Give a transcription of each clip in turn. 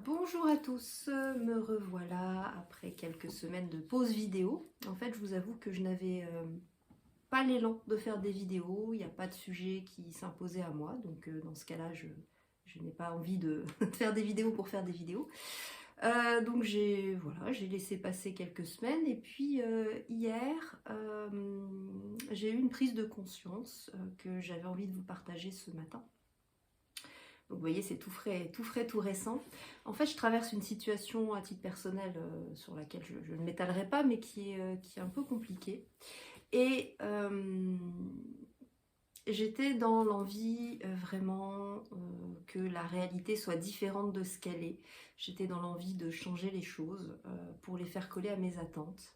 Bonjour à tous, me revoilà après quelques semaines de pause vidéo. En fait, je vous avoue que je n'avais pas l'élan de faire des vidéos, il n'y a pas de sujet qui s'imposait à moi, donc dans ce cas-là, je n'ai pas envie de, de faire des vidéos pour faire des vidéos. Donc j'ai laissé passer quelques semaines et puis hier, j'ai eu une prise de conscience que j'avais envie de vous partager ce matin. Donc vous voyez, c'est tout frais, tout récent. En fait, je traverse une situation à titre personnel sur laquelle je ne m'étalerai pas, mais qui est un peu compliquée. Et j'étais dans l'envie vraiment que la réalité soit différente de ce qu'elle est. J'étais dans l'envie de changer les choses pour les faire coller à mes attentes.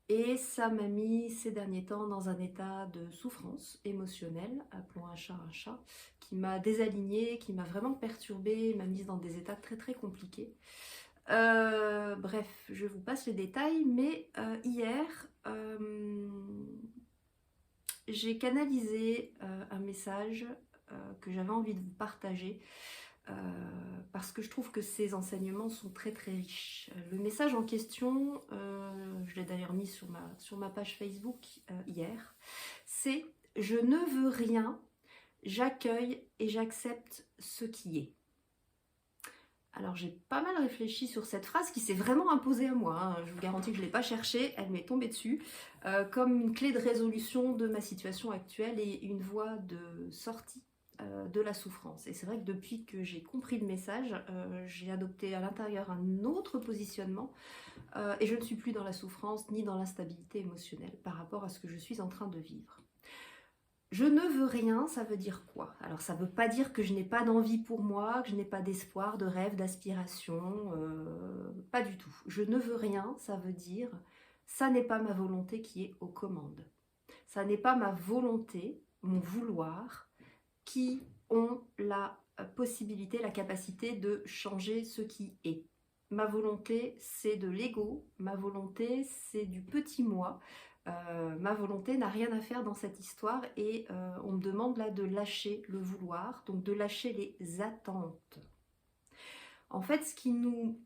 Et ça m'a mis ces derniers temps dans un état de souffrance émotionnelle, appelons un chat, qui m'a désalignée, qui m'a vraiment perturbée, m'a mise dans des états très très compliqués. Bref, je vous passe les détails, mais hier, j'ai canalisé un message que j'avais envie de vous partager parce que je trouve que ces enseignements sont très très riches. Le message en question, je l'ai d'ailleurs mis sur ma page Facebook hier, c'est « Je ne veux rien, j'accueille et j'accepte ce qui est ». Alors j'ai pas mal réfléchi sur cette phrase qui s'est vraiment imposée à moi, hein. Je vous garantis que je ne l'ai pas cherchée, elle m'est tombée dessus, comme une clé de résolution de ma situation actuelle et une voie de sortie de la souffrance. Et c'est vrai que depuis que j'ai compris le message, j'ai adopté à l'intérieur un autre positionnement et je ne suis plus dans la souffrance ni dans l'instabilité émotionnelle par rapport à ce que je suis en train de vivre. Je ne veux rien, ça veut dire quoi? Alors ça ne veut pas dire que je n'ai pas d'envie pour moi, que je n'ai pas d'espoir, de rêve, d'aspiration, pas du tout. Je ne veux rien, ça veut dire ça n'est pas ma volonté qui est aux commandes. Ça n'est pas ma volonté, mon vouloir, qui ont la possibilité, la capacité de changer ce qui est. Ma volonté, c'est de l'ego, ma volonté, c'est du petit moi. Ma volonté n'a rien à faire dans cette histoire et on me demande là de lâcher le vouloir, donc de lâcher les attentes. En fait, ce qui nous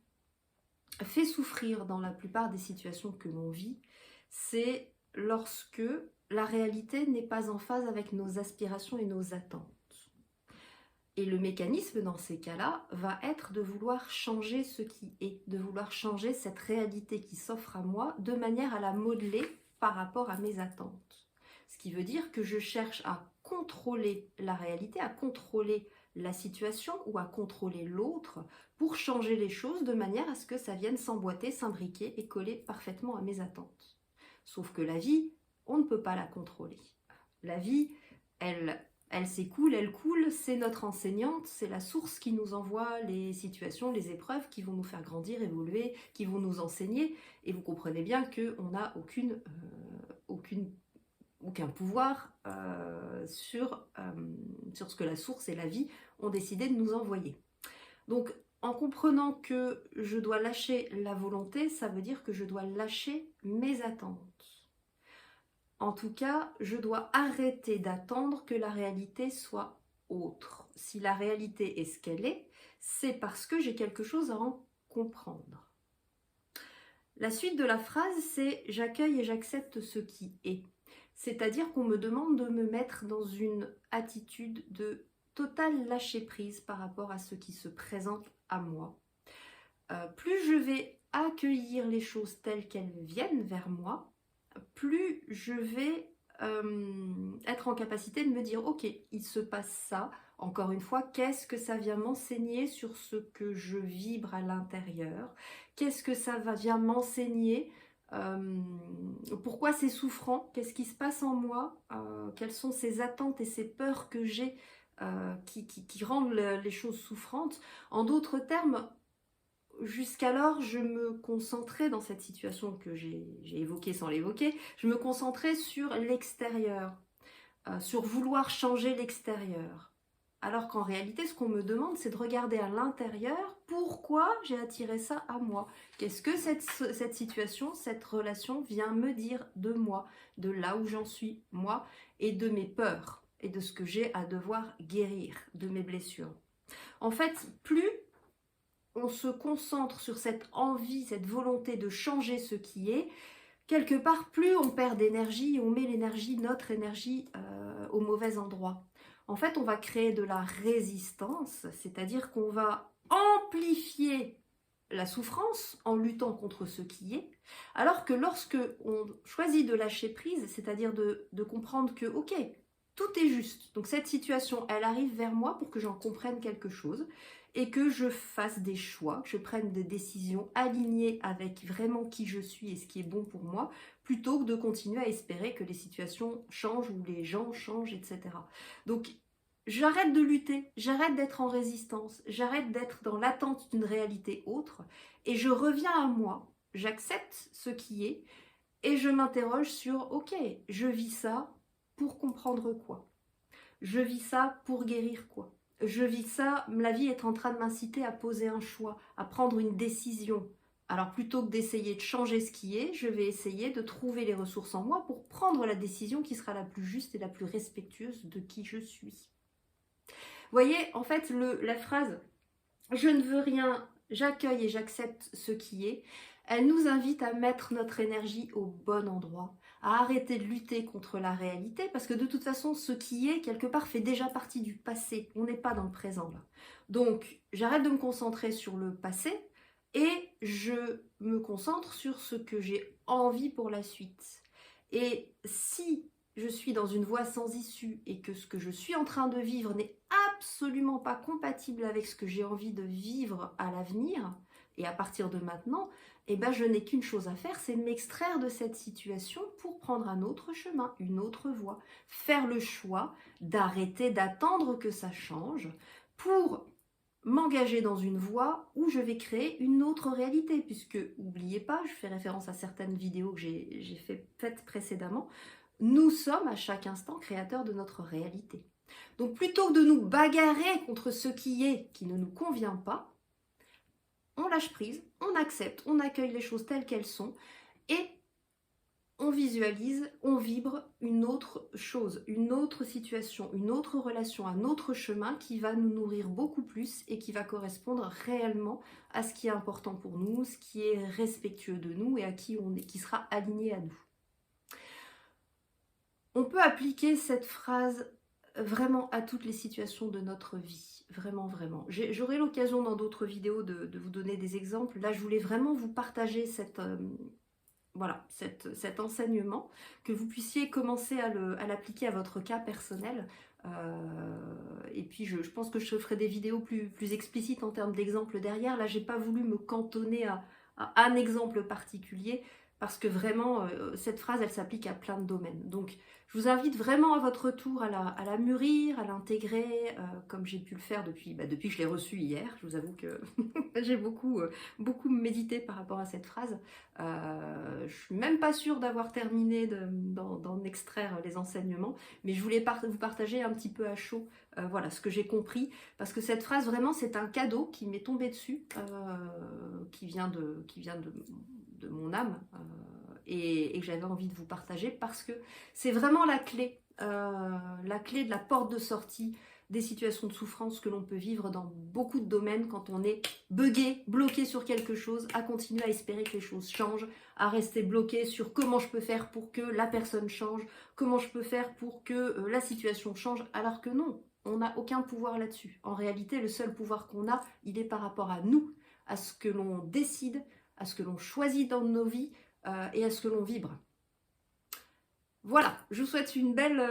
fait souffrir dans la plupart des situations que l'on vit, c'est lorsque la réalité n'est pas en phase avec nos aspirations et nos attentes. Et le mécanisme dans ces cas-là va être de vouloir changer ce qui est, de vouloir changer cette réalité qui s'offre à moi de manière à la modeler par rapport à mes attentes. Ce qui veut dire que je cherche à contrôler la réalité, à contrôler la situation ou à contrôler l'autre pour changer les choses de manière à ce que ça vienne s'emboîter, s'imbriquer et coller parfaitement à mes attentes. Sauf que la vie, on ne peut pas la contrôler. La vie, elle s'écoule, elle coule, c'est notre enseignante, c'est la source qui nous envoie les situations, les épreuves qui vont nous faire grandir, évoluer, qui vont nous enseigner. Et vous comprenez bien qu'on n'a aucun pouvoir sur ce que la source et la vie ont décidé de nous envoyer. Donc, en comprenant que je dois lâcher la volonté, ça veut dire que je dois lâcher mes attentes. En tout cas, je dois arrêter d'attendre que la réalité soit autre. Si la réalité est ce qu'elle est, c'est parce que j'ai quelque chose à en comprendre. La suite de la phrase, c'est « j'accueille et j'accepte ce qui est ». C'est-à-dire qu'on me demande de me mettre dans une attitude de total lâcher-prise par rapport à ce qui se présente à moi. Plus je vais accueillir les choses telles qu'elles viennent vers moi, plus je vais être en capacité de me dire « Ok, il se passe ça. Encore une fois, qu'est-ce que ça vient m'enseigner sur ce que je vibre à l'intérieur? Qu'est-ce que ça vient m'enseigner pourquoi c'est souffrant? Qu'est-ce qui se passe en moi? Quelles sont ces attentes et ces peurs que j'ai qui rendent les choses souffrantes? En d'autres termes, jusqu'alors, je me concentrais dans cette situation que j'ai évoquée sans l'évoquer, je me concentrais sur l'extérieur, sur vouloir changer l'extérieur. Alors qu'en réalité, ce qu'on me demande, c'est de regarder à l'intérieur pourquoi j'ai attiré ça à moi. Qu'est-ce que cette situation, cette relation vient me dire de moi, de là où j'en suis, moi, et de mes peurs, et de ce que j'ai à devoir guérir, de mes blessures. En fait, plus on se concentre sur cette envie, cette volonté de changer ce qui est, quelque part, plus on perd d'énergie, on met l'énergie, notre énergie, au mauvais endroit. En fait, on va créer de la résistance, c'est-à-dire qu'on va amplifier la souffrance en luttant contre ce qui est, alors que lorsque on choisit de lâcher prise, c'est-à-dire de comprendre que, ok, tout est juste, donc cette situation, elle arrive vers moi pour que j'en comprenne quelque chose, et que je fasse des choix, que je prenne des décisions alignées avec vraiment qui je suis et ce qui est bon pour moi, plutôt que de continuer à espérer que les situations changent ou les gens changent, etc. Donc, j'arrête de lutter, j'arrête d'être en résistance, j'arrête d'être dans l'attente d'une réalité autre, et je reviens à moi, j'accepte ce qui est, et je m'interroge sur, ok, je vis ça pour comprendre quoi? Je vis ça pour guérir quoi? Je vis ça, la vie est en train de m'inciter à poser un choix, à prendre une décision. Alors plutôt que d'essayer de changer ce qui est, je vais essayer de trouver les ressources en moi pour prendre la décision qui sera la plus juste et la plus respectueuse de qui je suis. Vous voyez, en fait, la phrase « je ne veux rien, j'accueille et j'accepte ce qui est », elle nous invite à mettre notre énergie au bon endroit, à arrêter de lutter contre la réalité, parce que de toute façon, ce qui est, quelque part, fait déjà partie du passé. On n'est pas dans le présent, là. Donc, j'arrête de me concentrer sur le passé et je me concentre sur ce que j'ai envie pour la suite. Et si je suis dans une voie sans issue et que ce que je suis en train de vivre n'est absolument pas compatible avec ce que j'ai envie de vivre à l'avenir, et à partir de maintenant, eh ben, je n'ai qu'une chose à faire, c'est m'extraire de cette situation pour prendre un autre chemin, une autre voie. Faire le choix d'arrêter d'attendre que ça change pour m'engager dans une voie où je vais créer une autre réalité. Puisque, n'oubliez pas, je fais référence à certaines vidéos que j'ai faites précédemment, nous sommes à chaque instant créateurs de notre réalité. Donc plutôt que de nous bagarrer contre ce qui est, qui ne nous convient pas, on lâche prise, on accepte, on accueille les choses telles qu'elles sont et on visualise, on vibre une autre chose, une autre situation, une autre relation, un autre chemin qui va nous nourrir beaucoup plus et qui va correspondre réellement à ce qui est important pour nous, ce qui est respectueux de nous et à qui on est, qui sera aligné à nous. On peut appliquer cette phrase vraiment à toutes les situations de notre vie, vraiment, vraiment. J'aurai l'occasion dans d'autres vidéos de vous donner des exemples. Là, je voulais vraiment vous partager voilà, cet enseignement, que vous puissiez commencer à l'appliquer à votre cas personnel. Et puis, je pense que je ferai des vidéos plus explicites en termes d'exemples derrière. Là, j'ai pas voulu me cantonner à un exemple particulier, parce que vraiment, cette phrase, elle s'applique à plein de domaines. Donc, je vous invite vraiment à votre tour à la mûrir, à l'intégrer, comme j'ai pu le faire depuis que je l'ai reçue hier. Je vous avoue que j'ai beaucoup médité par rapport à cette phrase. Je suis même pas sûre d'avoir terminé d'en extraire les enseignements, mais je voulais vous partager un petit peu à chaud voilà, ce que j'ai compris, parce que cette phrase, vraiment, c'est un cadeau qui m'est tombé dessus, qui vient de mon âme, et que j'avais envie de vous partager, parce que c'est vraiment la clé de la porte de sortie des situations de souffrance que l'on peut vivre dans beaucoup de domaines quand on est buggé, bloqué sur quelque chose, à continuer à espérer que les choses changent, à rester bloqué sur comment je peux faire pour que la personne change, comment je peux faire pour que la situation change, alors que non, on n'a aucun pouvoir là-dessus. En réalité, le seul pouvoir qu'on a, il est par rapport à nous, à ce que l'on décide, à ce que l'on choisit dans nos vies et à ce que l'on vibre. Voilà, je vous souhaite une belle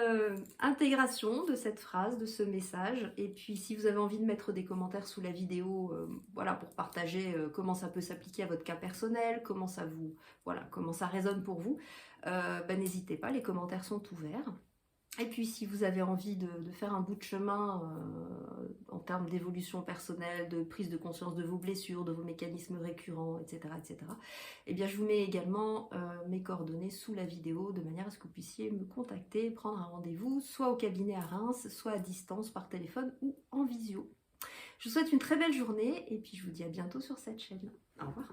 intégration de cette phrase, de ce message. Et puis, si vous avez envie de mettre des commentaires sous la vidéo, voilà, pour partager comment ça peut s'appliquer à votre cas personnel, comment ça résonne pour vous, n'hésitez pas, les commentaires sont ouverts. Et puis, si vous avez envie de faire un bout de chemin en termes d'évolution personnelle, de prise de conscience de vos blessures, de vos mécanismes récurrents, etc., eh bien, je vous mets également mes coordonnées sous la vidéo, de manière à ce que vous puissiez me contacter, prendre un rendez-vous, soit au cabinet à Reims, soit à distance, par téléphone ou en visio. Je vous souhaite une très belle journée, et puis je vous dis à bientôt sur cette chaîne. Au revoir.